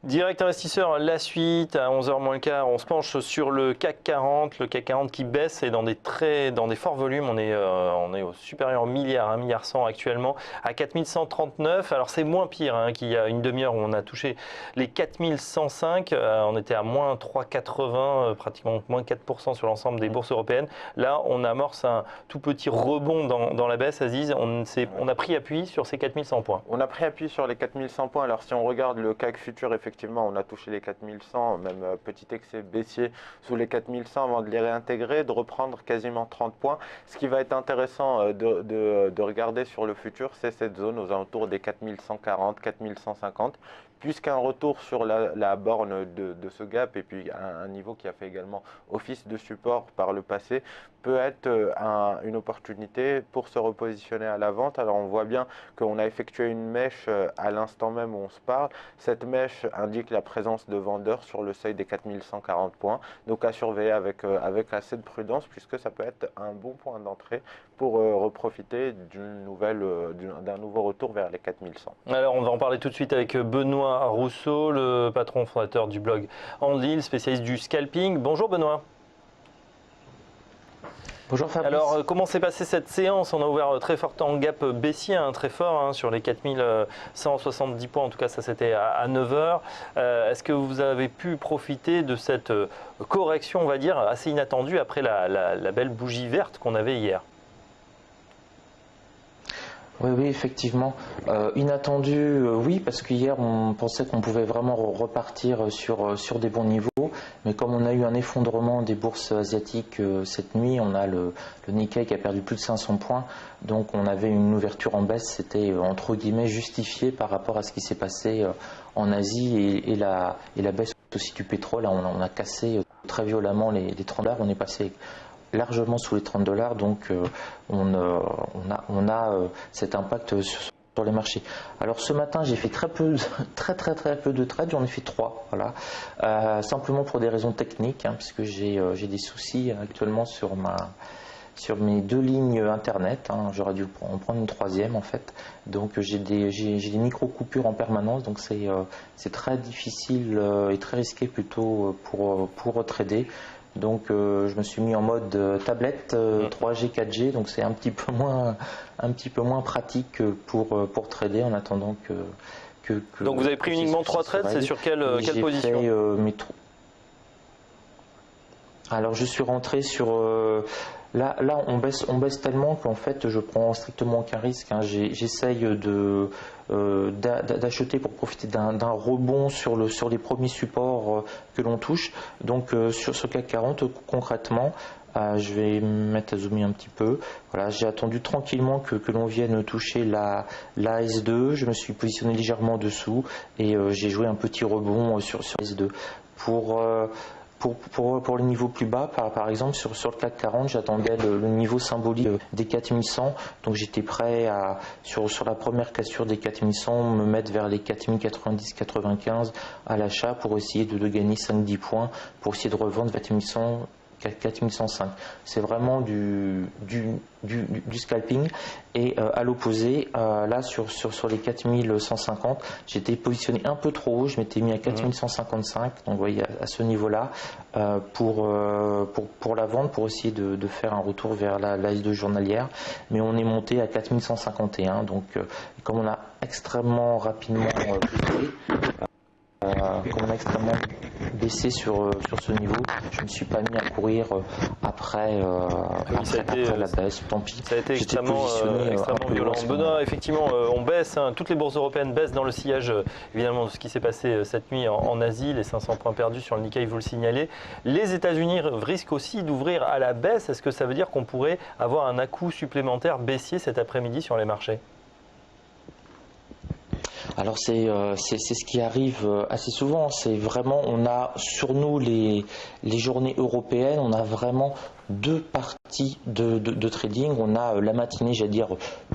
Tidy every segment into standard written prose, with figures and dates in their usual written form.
Direct investisseur, la suite à 11h moins le quart, on se penche sur le CAC 40 qui baisse et dans des forts volumes, on est au supérieur au milliard, 1,1 milliard actuellement à 4139. Alors c'est moins pire qu'il y a une demi-heure où on a touché les 4105, on était à moins 3,80, pratiquement moins 4% sur l'ensemble des bourses européennes. Là on amorce un tout petit rebond dans la baisse, Aziz, on a pris appui sur ces 4100 points. On a pris appui sur les 4100 points, alors si on regarde le CAC futur, effectivement on a touché les 4100, même petit excès baissier sous les 4100 avant de les réintégrer, de reprendre quasiment 30 points. Ce qui va être intéressant de regarder sur le futur, c'est cette zone aux alentours des 4140, 4150, puisqu'un retour sur la borne de ce gap et puis un niveau qui a fait également office de support par le passé peut être une opportunité pour se repositionner à la vente. Alors on voit bien qu'on a effectué une mèche à l'instant même où on se parle. Cette mèche indique la présence de vendeurs sur le seuil des 4140 points, donc à surveiller avec assez de prudence puisque ça peut être un bon point d'entrée pour reprofiter d'un nouveau retour vers les 4100. Alors on va en parler tout de suite avec Benoît Rousseau, le patron fondateur du blog Andil, spécialiste du scalping. Bonjour Benoît. Bonjour Fabrice. Alors comment s'est passée cette séance? On a ouvert très fort en gap baissier, très fort, sur les 4170 points, en tout cas ça c'était à 9h. Est-ce que vous avez pu profiter de cette correction, on va dire, assez inattendue après la belle bougie verte qu'on avait hier? Oui, effectivement. Inattendu, oui, parce qu'hier, on pensait qu'on pouvait vraiment repartir sur des bons niveaux. Mais comme on a eu un effondrement des bourses asiatiques cette nuit, on a le Nikkei qui a perdu plus de 500 points. Donc on avait une ouverture en baisse, c'était entre guillemets justifié par rapport à ce qui s'est passé en Asie et la baisse aussi du pétrole. On a cassé très violemment les $30. On est passé largement sous les $30, donc on a cet impact sur les marchés. Alors ce matin j'ai fait très peu de trades, j'en ai fait 3, voilà. Simplement pour des raisons techniques, puisque j'ai des soucis actuellement sur mes 2 lignes internet, j'aurais dû en prendre une 3e en fait, donc j'ai des micro-coupures en permanence, donc c'est très difficile et très risqué plutôt pour trader. Donc je me suis mis en mode tablette 3G, 4G, donc c'est un petit peu moins pratique pour trader en attendant que donc vous avez pris uniquement 3 trades, c'est sur quelle position? Alors je suis rentré sur là on baisse tellement qu'en fait je prends strictement aucun risque, j'essaye d'acheter pour profiter d'un rebond sur les premiers supports que l'on touche. Donc sur ce CAC 40 concrètement, je vais me mettre à zoomer un petit peu. Voilà, j'ai attendu tranquillement que l'on vienne toucher la S2, je me suis positionné légèrement dessous et j'ai joué un petit rebond sur S2 pour les niveaux plus bas, par exemple sur le CAC 40, j'attendais le niveau symbolique des 4100, donc j'étais prêt à, sur la première cassure des 4100, me mettre vers les 4090-95 à l'achat pour essayer de gagner 5-10 points, pour essayer de revendre 4105. C'est vraiment du scalping. Et à l'opposé, là sur les 4150, j'étais positionné un peu trop haut, je m'étais mis à 4155, donc vous voyez à ce niveau-là, pour la vente, pour essayer de faire un retour vers la S2 journalière, mais on est monté à 4151, donc comme on a extrêmement rapidement baissé sur ce niveau, je ne me suis pas mis à courir après la baisse, tant pis. Ça a été extrêmement violent. Benoît, effectivement, on baisse, toutes les bourses européennes baissent dans le sillage évidemment de ce qui s'est passé cette nuit en Asie, les 500 points perdus sur le Nikkei, vous le signalez. Les États-Unis risquent aussi d'ouvrir à la baisse. Est-ce que ça veut dire qu'on pourrait avoir un à-coup supplémentaire baissier cet après-midi sur les marchés? Alors c'est ce qui arrive assez souvent, c'est vraiment, on a sur nous les journées européennes, on a vraiment deux parties de trading. On a la matinée, j'allais dire,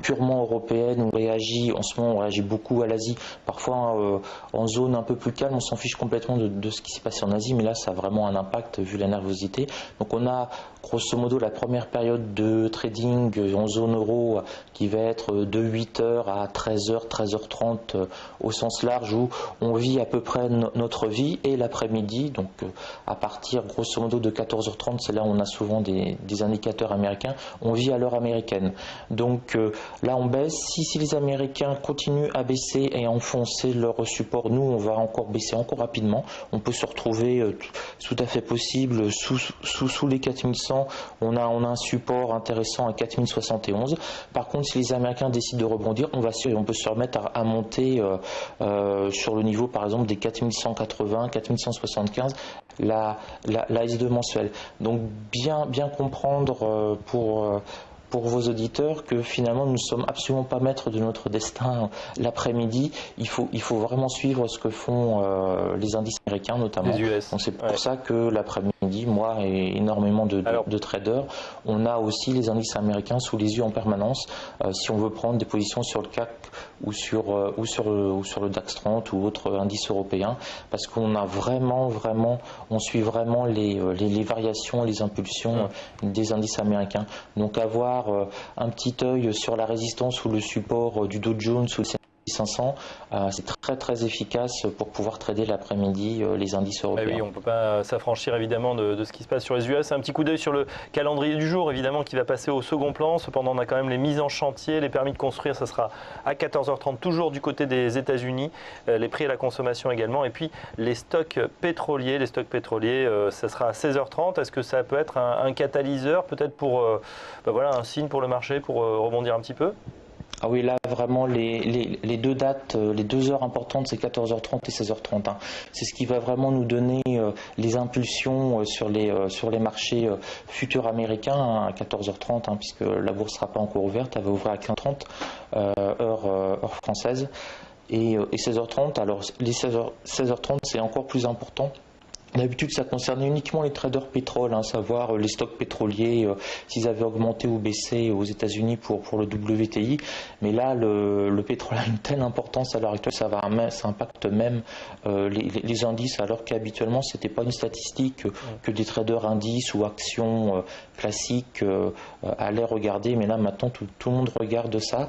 purement européenne, où on réagit, en ce moment on réagit beaucoup à l'Asie, parfois en zone un peu plus calme, on s'en fiche complètement de ce qui s'est passé en Asie, mais là ça a vraiment un impact vu la nervosité. Donc on a grosso modo la première période de trading en zone euro qui va être de 8h à 13h, 13h30 au sens large, où on vit à peu près notre vie, et l'après-midi, donc à partir grosso modo de 14h30, c'est là où on a souvent des indicateurs américains, on vit à l'heure américaine. Donc là on baisse. Si les Américains continuent à baisser et à enfoncer leur support, nous on va encore baisser encore rapidement. On peut se retrouver tout à fait possible sous les 4100. On a un support intéressant à 4071. Par contre, si les Américains décident de rebondir, on peut se remettre à monter sur le niveau par exemple des 4180, 4175, la S2 mensuelle. Donc bien comprendre pour vos auditeurs que finalement nous ne sommes absolument pas maîtres de notre destin l'après-midi. Il faut vraiment suivre ce que font les indices américains notamment. Les US. Donc c'est pour ça que l'après-midi, moi et énormément de traders, on a aussi les indices américains sous les yeux en permanence si on veut prendre des positions sur le CAC ou sur le DAX 30 ou autres indices européens, parce qu'on a on suit vraiment les variations, les impulsions des indices américains. Donc avoir un petit œil sur la résistance ou le support du Dow Jones ou le S&P 500, c'est très efficace pour pouvoir trader l'après-midi les indices européens. Oui, on ne peut pas s'affranchir évidemment de ce qui se passe sur les US. Un petit coup d'œil sur le calendrier du jour, évidemment, qui va passer au second plan. Cependant, on a quand même les mises en chantier, les permis de construire, ça sera à 14h30, toujours du côté des États-Unis. Les prix à la consommation également. Et puis les stocks pétroliers, ça sera à 16h30. Est-ce que ça peut être un catalyseur, peut-être pour voilà, un signe pour le marché, pour rebondir un petit peu ? Ah oui, là vraiment les deux dates, les 2 heures importantes, c'est 14h30 et 16h30. Hein. C'est ce qui va vraiment nous donner les impulsions sur les marchés futurs américains à 14h30, hein, puisque la bourse ne sera pas encore ouverte, elle va ouvrir à 15h30 heure française, et 16h30. Alors les 16h30 c'est encore plus important. D'habitude, ça concernait uniquement les traders pétrole, hein, savoir les stocks pétroliers, s'ils avaient augmenté ou baissé aux États-Unis pour le WTI. Mais là, le pétrole a une telle importance à l'heure actuelle, ça impacte même les indices, alors qu'habituellement, c'était pas une statistique que des traders indices ou actions classiques allaient regarder. Mais là, maintenant, tout le monde regarde ça.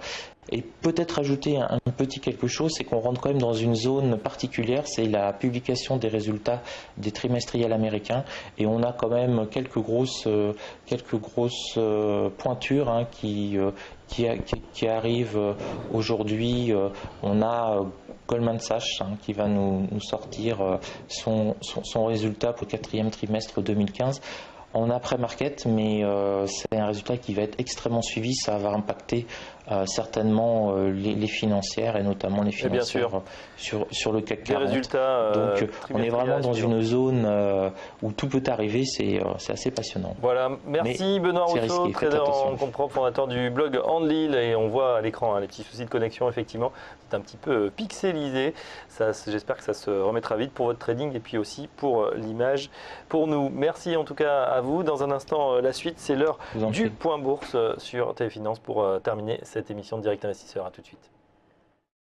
Et peut-être ajouter un petit quelque chose, c'est qu'on rentre quand même dans une zone particulière, c'est la publication des résultats des trimestriels américains, et on a quand même quelques grosses pointures hein, qui arrivent aujourd'hui. On a Goldman Sachs hein, qui va nous sortir son résultat pour le 4e trimestre 2015. En après-market, mais c'est un résultat qui va être extrêmement suivi, ça va impacter certainement les financières et notamment les financières sur le CAC 40. Résultats, donc on est vraiment dans une zone où tout peut arriver, c'est assez passionnant. Voilà, merci Benoît Rousseau, trader en compte propre, fondateur du blog Handlil, et on voit à l'écran les petits soucis de connexion, effectivement, c'est un petit peu pixelisé. J'espère que ça se remettra vite pour votre trading et puis aussi pour l'image pour nous. Merci en tout cas à vous. Dans un instant, la suite, c'est l'heure du point bourse sur TV Finance pour terminer cette émission de Direct Investisseur. À tout de suite.